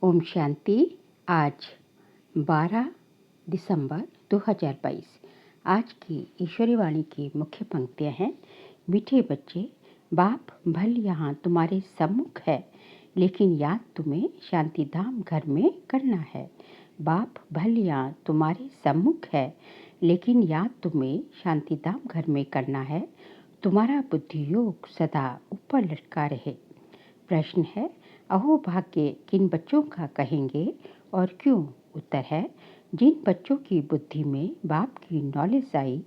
ओम शांति। आज 12 दिसंबर 2022। आज की ईश्वरी वाणी की मुख्य पंक्तियाँ हैं। मीठे बच्चे, बाप भल यहाँ तुम्हारे सम्मुख है, लेकिन याद तुम्हें शांति धाम घर में करना है। बाप भल यहाँ तुम्हारे सम्मुख है, लेकिन याद तुम्हें शांति धाम घर में करना है। तुम्हारा बुद्धि योग सदा ऊपर लटका रहे। प्रश्न है, अहो भाग्य किन बच्चों का कहेंगे और क्यों? उत्तर है, जिन बच्चों की बुद्धि में बाप की नॉलेज आई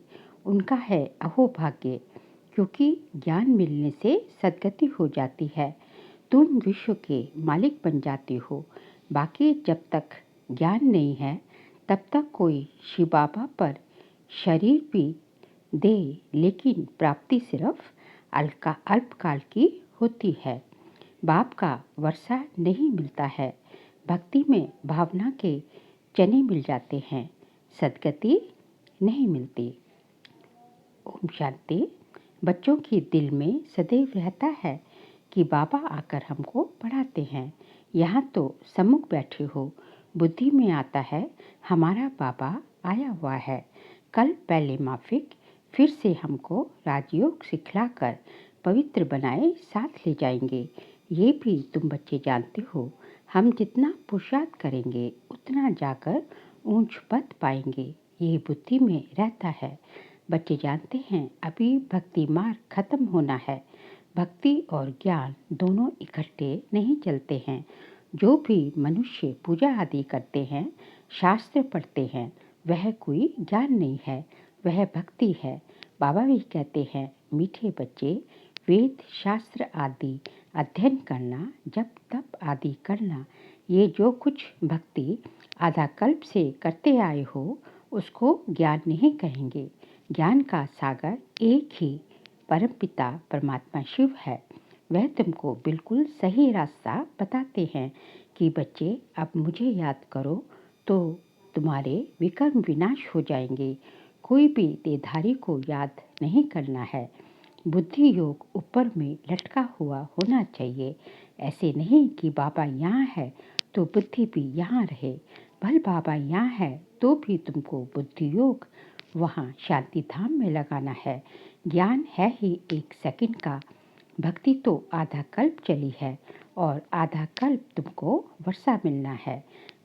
उनका है अहो भाग्य, क्योंकि ज्ञान मिलने से सद्गति हो जाती है। तुम विश्व के मालिक बन जाते हो। बाकी जब तक ज्ञान नहीं है तब तक कोई शिव बाबा पर शरीर भी दे, लेकिन प्राप्ति सिर्फ अल्पकाल की होती है। बाप का वर्षा नहीं मिलता है, भक्ति में भावना के चने मिल जाते हैं, सद्गति नहीं मिलती। ओम शांति। बच्चों के दिल में सदैव रहता है कि बाबा आकर हमको पढ़ाते हैं। यहाँ तो सम्मुख बैठे हो, बुद्धि में आता है हमारा बाबा आया हुआ है। कल पहले माफिक फिर से हमको राजयोग सिखलाकर पवित्र बनाए साथ ले जाएंगे। ये भी तुम बच्चे जानते हो। हम जितना पुरुषार्थ करेंगे उतना जाकर ऊंच पद पाएंगे, ये बुद्धि में रहता है। बच्चे जानते हैं अभी भक्ति मार्ग खत्म होना है। भक्ति और ज्ञान दोनों इकट्ठे नहीं चलते हैं। जो भी मनुष्य पूजा आदि करते हैं, शास्त्र पढ़ते हैं, वह कोई ज्ञान नहीं है, वह भक्ति है। बाबा भी कहते हैं, मीठे बच्चे, वेद शास्त्र आदि अध्ययन करना, जप तप आदि करना, ये जो कुछ भक्ति आधा कल्प से करते आए हो उसको ज्ञान नहीं कहेंगे। ज्ञान का सागर एक ही परमपिता परमात्मा शिव है। वह तुमको बिल्कुल सही रास्ता बताते हैं कि बच्चे अब मुझे याद करो तो तुम्हारे विकर्म विनाश हो जाएंगे। कोई भी देहधारी को याद नहीं करना है। बुद्धि योग ऊपर में लटका हुआ होना चाहिए। ऐसे नहीं कि बाबा यहाँ है तो बुद्धि भी यहाँ रहे। भल बाबा यहाँ है तो भी तुमको बुद्धि योग वहाँ शांति धाम में लगाना है। ज्ञान है ही एक सेकंड का, भक्ति तो आधा कल्प चली है और आधा कल्प तुमको वर्षा मिलना है।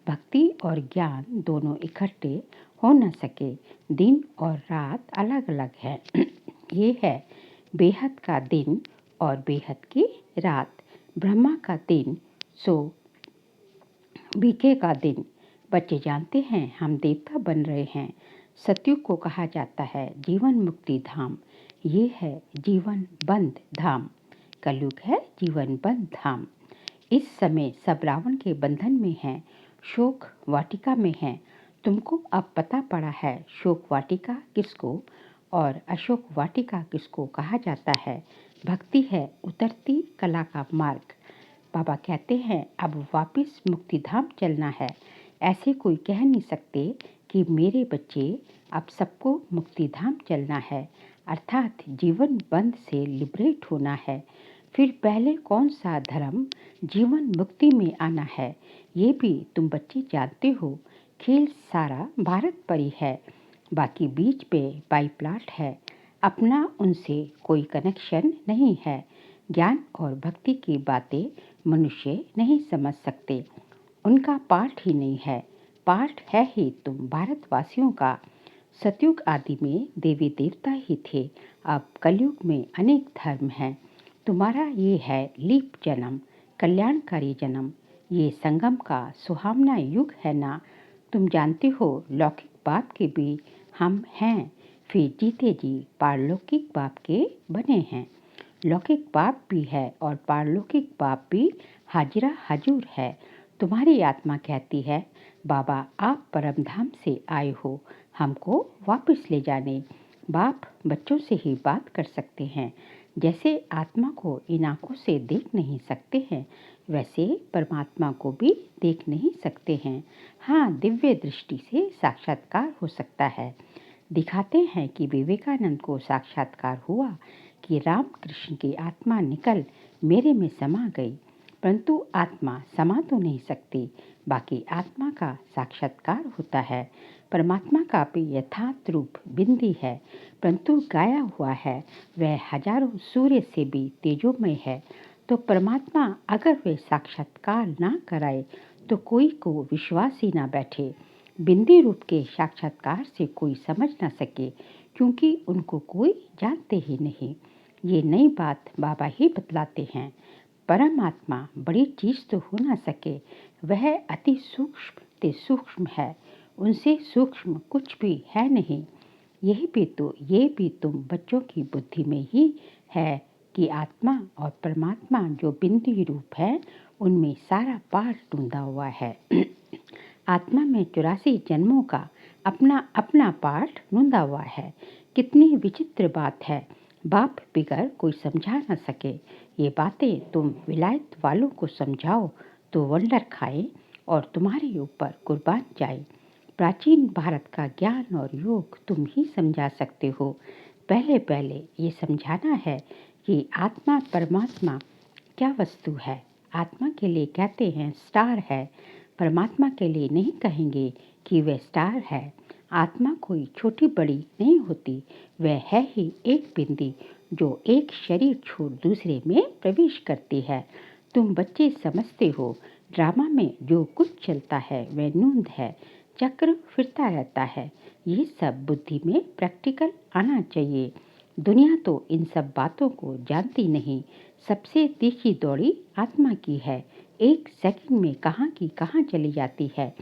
भक्ति और ज्ञान दोनों इकट्ठे हो न सके। दिन और रात अलग अलग है। ये है बेहद का दिन और बेहद की रात। ब्रह्मा का दिन सो बीके का दिन। बच्चे जानते हैं हम देवता बन रहे हैं। सतयुग को कहा जाता है जीवन मुक्ति धाम। ये है जीवन बंद धाम। कलयुग है जीवन बंद धाम। इस समय सब रावण के बंधन में हैं, शोक वाटिका में हैं। तुमको अब पता पड़ा है शोक वाटिका किसको और अशोक वाटिका किसको कहा जाता है। भक्ति है उतरती कला का मार्ग। बाबा कहते हैं अब वापस मुक्तिधाम चलना है। ऐसे कोई कह नहीं सकते कि मेरे बच्चे अब सबको मुक्तिधाम चलना है, अर्थात जीवन बंध से लिबरेट होना है। फिर पहले कौन सा धर्म जीवन मुक्ति में आना है, ये भी तुम बच्चे जानते हो। खेल सारा भारत पर ही है, बाकी बीच पे बाई प्लाट है। अपना उनसे कोई कनेक्शन नहीं है। ज्ञान और भक्ति की बातें मनुष्य नहीं समझ सकते, उनका पाठ ही नहीं है। पाठ है ही तुम भारतवासियों का। सतयुग आदि में देवी देवता ही थे, अब कलयुग में अनेक धर्म हैं। तुम्हारा ये है लीप जन्म, कल्याणकारी जन्म। ये संगम का सुहावना युग है ना। तुम जानते हो लौकिक बाप के भी हम हैं, फिर जीते जी पारलौकिक बाप के बने हैं। लौकिक बाप भी है और पारलौकिक बाप भी हाजिरा हजूर है। तुम्हारी आत्मा कहती है बाबा आप परमधाम से आए हो, हमको वापस ले जाने। बाप बच्चों से ही बात कर सकते हैं। जैसे आत्मा को इन आँखों से देख नहीं सकते हैं, वैसे परमात्मा को भी देख नहीं सकते हैं। हाँ, दिव्य दृष्टि से साक्षात्कार हो सकता है। दिखाते हैं कि विवेकानंद को साक्षात्कार हुआ कि राम कृष्ण की आत्मा निकल मेरे में समा गई। परंतु आत्मा समा तो नहीं सकती। बाकी आत्मा का साक्षात्कार होता है। परमात्मा का भी यथार्थ रूप बिंदी है, परंतु गाया हुआ है। वह हजारों सूर्य से भी तेजोमय है। तो परमात्मा अगर वे साक्षात्कार ना कराए तो कोई को विश्वास ही ना बैठे। बिंदी रूप के साक्षात्कार से कोई समझ ना सके, क्योंकि उनको कोई जानते ही नहीं। ये नई बात बाबा ही बतलाते हैं। परमात्मा बड़ी चीज तो हो ना सके, वह अति सूक्ष्म ते सूक्ष्म है। उनसे सूक्ष्म कुछ भी है नहीं। ये भी तुम बच्चों की बुद्धि में ही है कि आत्मा और परमात्मा जो बिंदी रूप है, उनमें सारा पाठ ढूंढा हुआ है। आत्मा में 84 जन्मों का अपना अपना पाठ ढूंढा हुआ है। कितनी विचित्र बात है, बाप बिगर कोई समझा न सके। ये बातें तुम विलायत वालों को समझाओ तो वंडर खाए और तुम्हारे ऊपर कुर्बान जाए। प्राचीन भारत का ज्ञान और योग तुम ही समझा सकते हो। पहले पहले ये समझाना है कि आत्मा परमात्मा क्या वस्तु है। आत्मा के लिए कहते हैं स्टार है, परमात्मा के लिए नहीं कहेंगे कि वह स्टार है। आत्मा कोई छोटी बड़ी नहीं होती, वह है ही एक बिंदी जो एक शरीर छोड़ दूसरे में प्रवेश करती है। तुम बच्चे समझते हो ड्रामा में जो कुछ चलता है वह नूंद है, चक्र फिरता रहता है। ये सब बुद्धि में प्रैक्टिकल आना चाहिए। दुनिया तो इन सब बातों को जानती नहीं। सबसे तीखी दौड़ी आत्मा की है। एक सेकंड में कहाँ की कहाँ चली जाती है।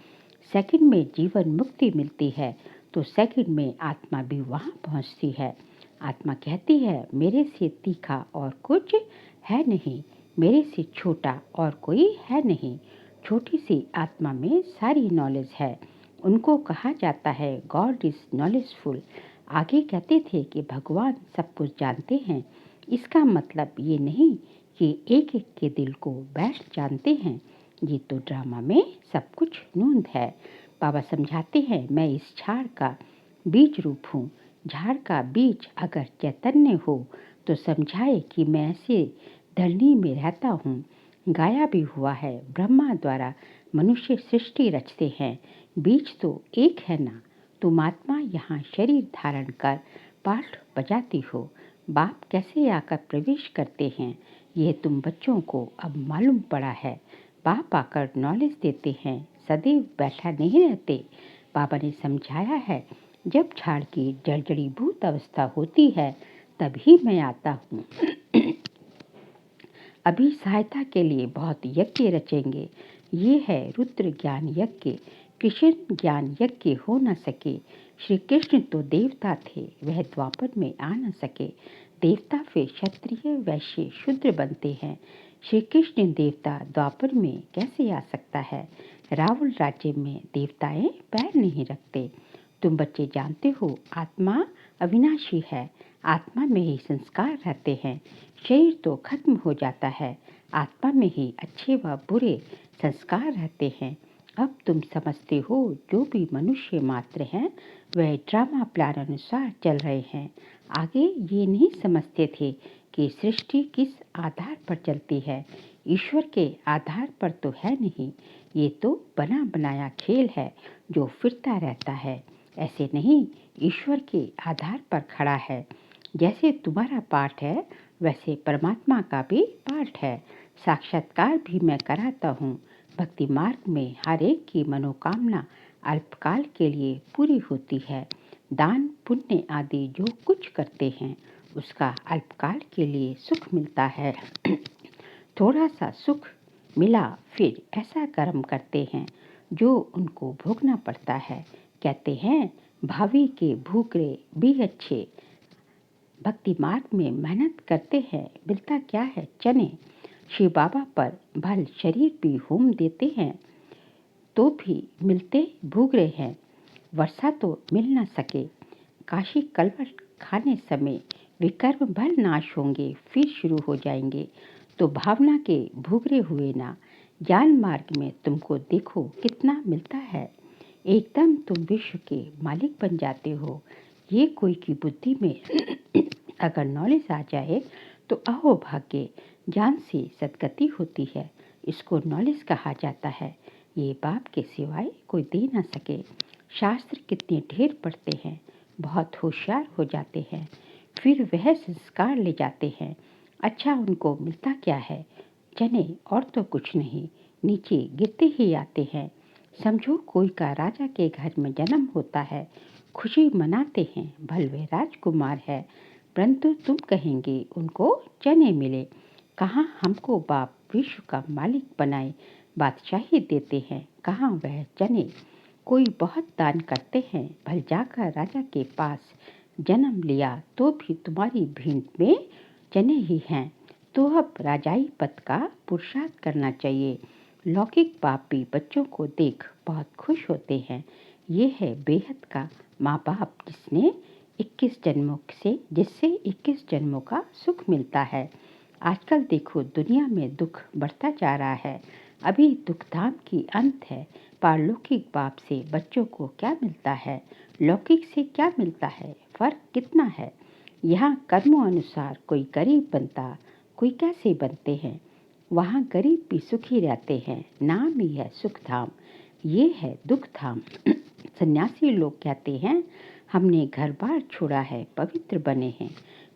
सेकंड में जीवन मुक्ति मिलती है तो सेकंड में आत्मा भी वहाँ पहुँचती है। आत्मा कहती है मेरे से तीखा और कुछ है नहीं, मेरे से छोटा और कोई है नहीं। छोटी सी आत्मा में सारी नॉलेज है। उनको कहा जाता है गॉड इज नॉलेजफुल। आगे कहते थे कि भगवान सब कुछ जानते हैं। इसका मतलब ये नहीं कि एक एक के दिल को बैठ जानते हैं। ये तो ड्रामा में सब कुछ नूंद है। बाबा समझाते हैं मैं इस झाड़ का बीज रूप हूँ। झाड़ का बीज अगर चैतन्य हो तो समझाए कि मैं ऐसे धरनी में रहता हूँ। गाया भी हुआ है ब्रह्मा द्वारा मनुष्य सृष्टि रचते हैं। बीज तो एक है ना। तुम आत्मा यहाँ शरीर धारण कर पाठ बजाती हो। बाप कैसे आकर प्रवेश करते हैं यह तुम बच्चों को अब मालूम पड़ा है। बाप आकर नॉलेज देते हैं, सदैव बैठा नहीं रहते। बाबा ने समझाया है जब झाड़ की जर्जरीभूत अवस्था होती है तभी मैं आता हूँ। अभी सहायता के लिए बहुत यज्ञ रचेंगे। ये है रुद्र ज्ञान यज्ञ। कृष्ण ज्ञान यज्ञ हो न सके। श्री कृष्ण तो देवता थे, वह द्वापर में आ न सके। देवता फिर क्षत्रिय वैश्य शूद्र बनते हैं। श्री कृष्ण देवता द्वापर में कैसे आ सकता है। रावण राज्य में देवताएं पैर नहीं रखते। तुम बच्चे जानते हो आत्मा अविनाशी है। आत्मा में ही संस्कार रहते हैं। शरीर तो खत्म हो जाता है, आत्मा में ही अच्छे व बुरे संस्कार रहते हैं। अब तुम समझते हो जो भी मनुष्य मात्र हैं वह ड्रामा प्लान अनुसार चल रहे हैं। आगे ये नहीं समझते थे कि सृष्टि किस आधार पर चलती है। ईश्वर के आधार पर तो है नहीं। ये तो बना बनाया खेल है जो फिरता रहता है। ऐसे नहीं, ईश्वर के आधार पर खड़ा है। जैसे तुम्हारा पाठ है वैसे परमात्मा का भी पाठ है। साक्षात्कार भी मैं कराता हूँ। भक्ति मार्ग में हर एक की मनोकामना अल्पकाल के लिए पूरी होती है। दान पुण्य आदि जो कुछ करते हैं उसका अल्पकाल के लिए सुख मिलता है। थोड़ा सा सुख मिला फिर ऐसा कर्म करते हैं जो उनको भोगना पड़ता है। कहते हैं भावी के भूखे भी अच्छे। भक्ति मार्ग में मेहनत करते हैं, मिलता क्या है चने। शिव बाबा पर भल शरीर भी होम देते हैं तो भी मिलते भूगरे हैं। वर्षा तो मिल न सके। काशी कलवट खाने समय विकर्म भल नाश होंगे फिर शुरू हो जाएंगे। तो भावना के भूगरे हुए ना। ज्ञान मार्ग में तुमको देखो कितना मिलता है। एकदम तुम विश्व के मालिक बन जाते हो। ये कोई की बुद्धि में अगर नॉलेज आ जाए तो अहो भाग्य ज्ञान से सदगति होती है। इसको नॉलेज कहा जाता है। ये बाप के सिवाय कोई दे ना सके। शास्त्र कितने ढेर पढ़ते हैं, बहुत होशियार हो जाते हैं, फिर वह संस्कार ले जाते हैं। अच्छा उनको मिलता क्या है? चने और तो कुछ नहीं, नीचे गिरते ही आते हैं। समझो कोई का राजा के घर में जन्म होता है, खुशी मनाते हैं, भल वे राजकुमार है, परंतु तुम कहेंगे उनको चने मिले। कहाँ हमको बाप विश्व का मालिक बनाए बादशाही देते हैं, कहाँ वह चने। कोई बहुत दान करते हैं, भल जाकर राजा के पास जन्म लिया तो भी तुम्हारी भेंट में चने ही हैं। तो अब राजाई पद का पुरुषार्थ करना चाहिए। लौकिक बाप भी बच्चों को देख बहुत खुश होते हैं। ये है बेहद का माँ बाप जिससे 21 जन्मों का सुख मिलता है। आजकल देखो दुनिया में दुख बढ़ता जा रहा है। अभी दुख धाम की अंत है। पारलौकिक बाप से बच्चों को क्या मिलता है, लौकिक से क्या मिलता है, फर्क कितना है। यहाँ कर्मों अनुसार कोई गरीब बनता, कोई कैसे बनते हैं। वहाँ गरीब भी सुखी रहते हैं, नाम ही है सुख धाम। ये है दुख धाम। सन्यासी लोग कहते हैं हमने घर बार छोड़ा है, पवित्र बने हैं।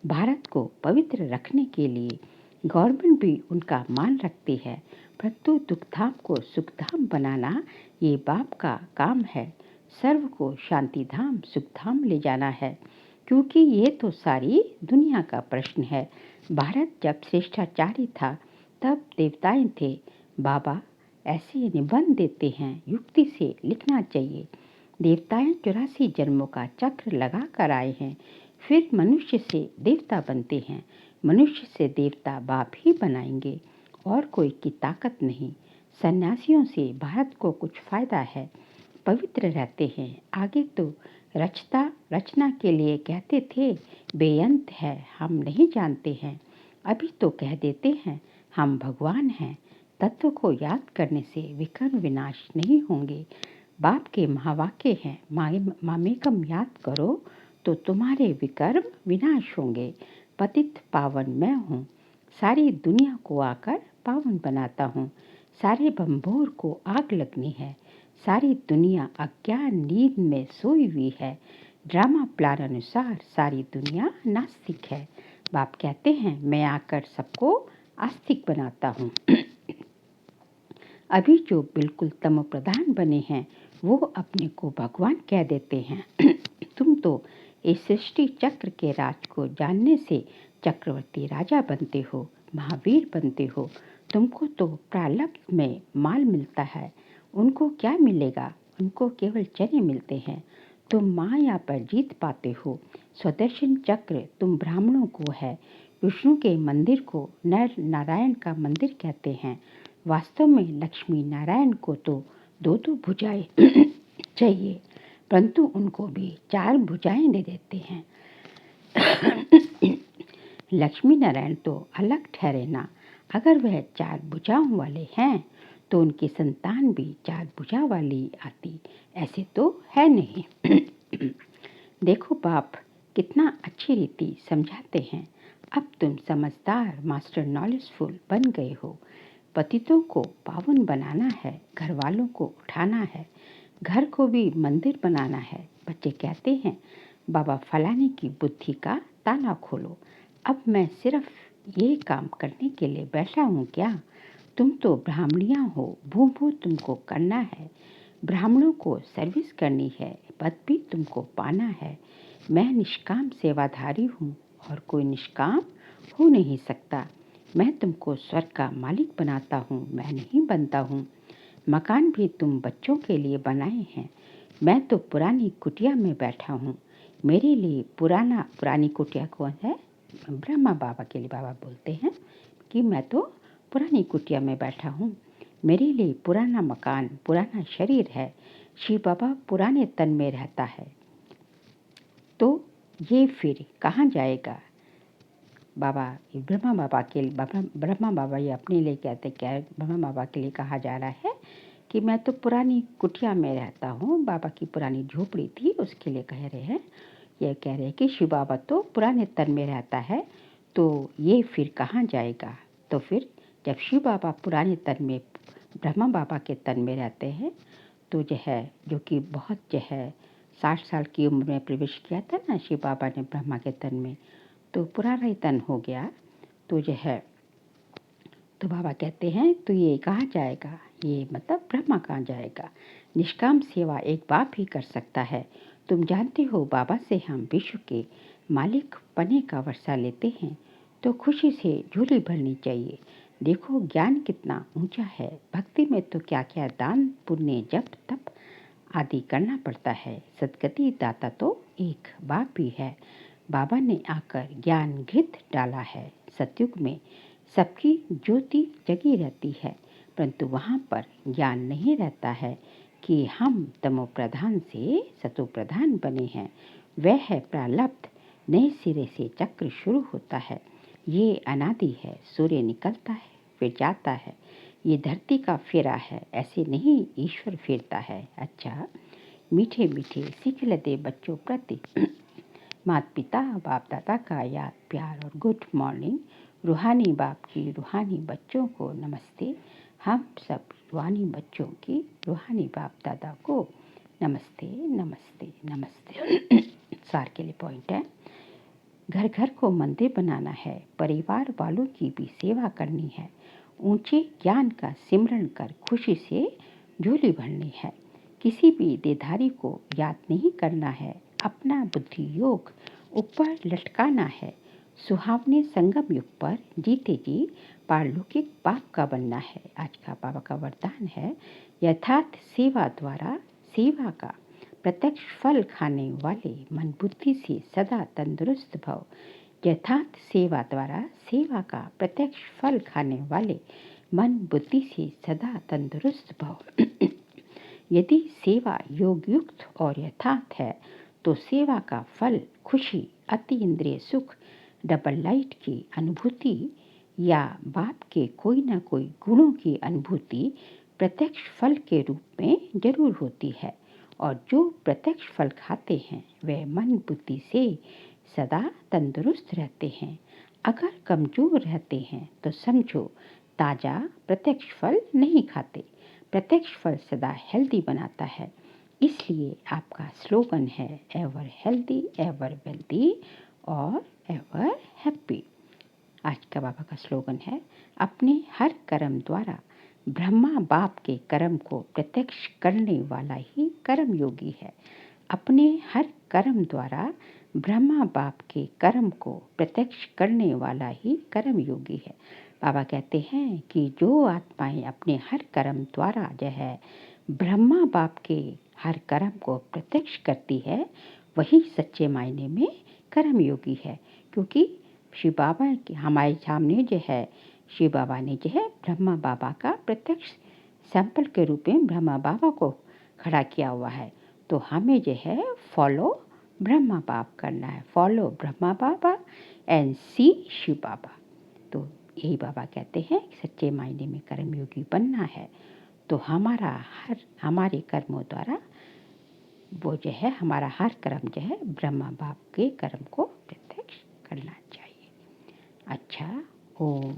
भारत को पवित्र रखने के लिए गवर्नमेंट भी उनका मान रखती है, परंतु दुखधाम को सुखधाम बनाना ये बाप का काम है। सर्व को शांति धाम सुखधाम ले जाना है, क्योंकि ये तो सारी दुनिया का प्रश्न है। भारत जब श्रेष्ठाचारी था तब देवताएं थे। बाबा ऐसे निबंध देते हैं, युक्ति से लिखना चाहिए। देवताएं 84 जन्मों का चक्र लगा कर आए हैं, फिर मनुष्य से देवता बनते हैं। मनुष्य से देवता बाप ही बनाएंगे, और कोई की ताकत नहीं। सन्यासियों से भारत को कुछ फायदा है, पवित्र रहते हैं। आगे तो रचना के लिए कहते थे बेअंत है, हम नहीं जानते हैं। अभी तो कह देते हैं हम भगवान हैं। तत्व को याद करने से विकर्म विनाश नहीं होंगे। बाप के महावाक्य हैं, मामेकम याद करो तो तुम्हारे विकर्म विनाश होंगे। पतित पावन मैं हूँ, सारी दुनिया को आकर पावन बनाता हूँ। सारे बंभोर को आग लगनी है, सारी दुनिया अज्ञान नींद में सोई हुई है। ड्रामा प्लान अनुसार सारी दुनिया नास्तिक है। बाप कहते हैं मैं आकर सबको आस्तिक बनाता हूँ। अभी जो बिल्कुल तमो प्रधान बने हैं वो अपने को भगवान कह देते हैं। तुम तो इस सृष्टि चक्र के राज को जानने से चक्रवर्ती राजा बनते हो, महावीर बनते हो। तुमको तो प्रारब्ध में माल मिलता है, उनको क्या मिलेगा? उनको केवल चने मिलते हैं। तुम माया पर जीत पाते हो। स्वदर्शन चक्र तुम ब्राह्मणों को है। विष्णु के मंदिर को नर नारायण का मंदिर कहते हैं। वास्तव में लक्ष्मी नारायण को तो 2 भुजाएं चाहिए, परंतु उनको भी 4 भुजाएं दे देते हैं। लक्ष्मी नारायण तो अलग ठहरे ना। अगर वह 4 भुजाओं वाले हैं तो उनकी संतान भी 4 भुजा वाली आती, ऐसे तो है नहीं। देखो बाप कितना अच्छी रीति समझाते हैं। अब तुम समझदार मास्टर नॉलेजफुल बन गए हो। पतितों को पावन बनाना है, घर वालों को उठाना है, घर को भी मंदिर बनाना है। बच्चे कहते हैं बाबा फलाने की बुद्धि का ताला खोलो। अब मैं सिर्फ ये काम करने के लिए बैठा हूँ क्या? तुम तो ब्राह्मणियाँ हो, भू तुमको करना है। ब्राह्मणों को सर्विस करनी है, पद भी तुमको पाना है। मैं निष्काम सेवाधारी हूँ और कोई निष्काम हो नहीं सकता। मैं तुमको स्वर्ग का मालिक बनाता हूँ, मैं नहीं बनता हूँ। मकान भी तुम बच्चों के लिए बनाए हैं। मैं तो पुरानी कुटिया में बैठा हूँ। मेरे लिए पुरानी कुटिया कौन है? ब्रह्मा बाबा के लिए बाबा बोलते हैं कि मैं तो पुरानी कुटिया में बैठा हूँ। मेरे लिए पुराना मकान, पुराना शरीर है। शिव बाबा पुराने तन में रहता है, तो ये फिर कहाँ जाएगा? ब्रह्मा बाबा ये अपने लिए कहते क्या? ब्रह्मा बाबा के लिए कहा जा रहा है कि मैं तो पुरानी कुटिया में रहता हूँ। बाबा की पुरानी झोपड़ी थी, उसके लिए कह रहे हैं। ये कह रहे हैं कि शिव बाबा तो पुराने तन में रहता है, तो ये फिर कहाँ जाएगा? तो फिर जब शिव बाबा पुराने तन में ब्रह्मा बाबा के तन में रहते हैं तो जो कि बहुत 60 साल की उम्र में प्रवेश किया था ना शिव बाबा ने ब्रह्मा के तन में, तो पुराना ही तन हो गया। तो तो बाबा कहते हैं तो ये कहाँ जाएगा, ये मतलब ब्रह्मा कहाँ जाएगा। निष्काम सेवा एक बाप ही कर सकता है। तुम जानते हो बाबा से हम विश्व के मालिक पने का वर्षा लेते हैं तो खुशी से झोली भरनी चाहिए। देखो ज्ञान कितना ऊंचा है, भक्ति में तो क्या क्या दान पुण्य जप तप आदि करना पड़ता है। सदगति दाता तो एक बाप ही है। बाबा ने आकर ज्ञान घृत डाला है। सतयुग में सबकी ज्योति जगी रहती है, परंतु वहाँ पर ज्ञान नहीं रहता है कि हम तमो प्रधान से सतो प्रधान बने हैं। वह है प्रारब्ध, नए सिरे से चक्र शुरू होता है। ये अनादि है, सूर्य निकलता है फिर जाता है, ये धरती का फेरा है, ऐसे नहीं ईश्वर फेरता है। अच्छा, मीठे मीठे सीख लेते बच्चों प्रति माता पिता बाप दादा का याद प्यार और गुड मॉर्निंग। रूहानी बाप की रूहानी बच्चों को नमस्ते। हम सब रूहानी बच्चों की रूहानी बाप दादा को नमस्ते नमस्ते नमस्ते। सार के लिए पॉइंट है, घर घर को मंदिर बनाना है, परिवार वालों की भी सेवा करनी है, ऊंचे ज्ञान का सिमरण कर खुशी से झोली भरनी है। किसी भी देधारी को याद नहीं करना है, अपना बुद्धि योग ऊपर लटकाना है। सुहावने संगम युग पर जीते जी पारलौकिक बाप का बनना है। आज का बाबा का वरदान है, यथार्थ सेवा द्वारा सेवा का प्रत्यक्ष फल खाने वाले मन बुद्धि से सदा तंदुरुस्त भव। यथार्थ सेवा द्वारा सेवा का प्रत्यक्ष फल खाने वाले मन बुद्धि से सदा तंदुरुस्त भव। यदि सेवा योग युक्त और यथार्थ है तो सेवा का फल खुशी, अति इंद्रिय सुख, डबल लाइट की अनुभूति या बाप के कोई न कोई गुणों की अनुभूति प्रत्यक्ष फल के रूप में जरूर होती है। और जो प्रत्यक्ष फल खाते हैं वे मन बुद्धि से सदा तंदुरुस्त रहते हैं। अगर कमजोर रहते हैं तो समझो ताज़ा प्रत्यक्ष फल नहीं खाते। प्रत्यक्ष फल सदा हेल्दी बनाता है। इसलिए आपका स्लोगन है एवर हेल्दी एवर वेल्दी और एवर हैप्पी। आज का बाबा का स्लोगन है, अपने हर कर्म द्वारा ब्रह्मा बाप के कर्म को प्रत्यक्ष करने वाला ही कर्म योगी है। अपने हर कर्म द्वारा ब्रह्मा बाप के कर्म को प्रत्यक्ष करने वाला ही कर्म योगी है। बाबा कहते हैं कि जो आत्माएं अपने हर कर्म द्वारा ब्रह्मा बाप के हर कर्म को प्रत्यक्ष करती है वही सच्चे मायने में कर्म योगी है। क्योंकि शिव बाबा के हमारे सामने शिव बाबा ने ब्रह्मा बाबा का प्रत्यक्ष सैंपल के रूप में ब्रह्मा बाबा को खड़ा किया हुआ है। तो हमें फॉलो ब्रह्मा बाप करना है, फॉलो ब्रह्मा बाबा एंड सी शिव बाबा। तो यही बाबा कहते हैं सच्चे मायने में कर्मयोगी बनना है तो हमारे कर्मों द्वारा वो हमारा हर कर्म ब्रह्मा बाप के कर्म को प्रत्यक्ष करना चाहिए। अच्छा, ओम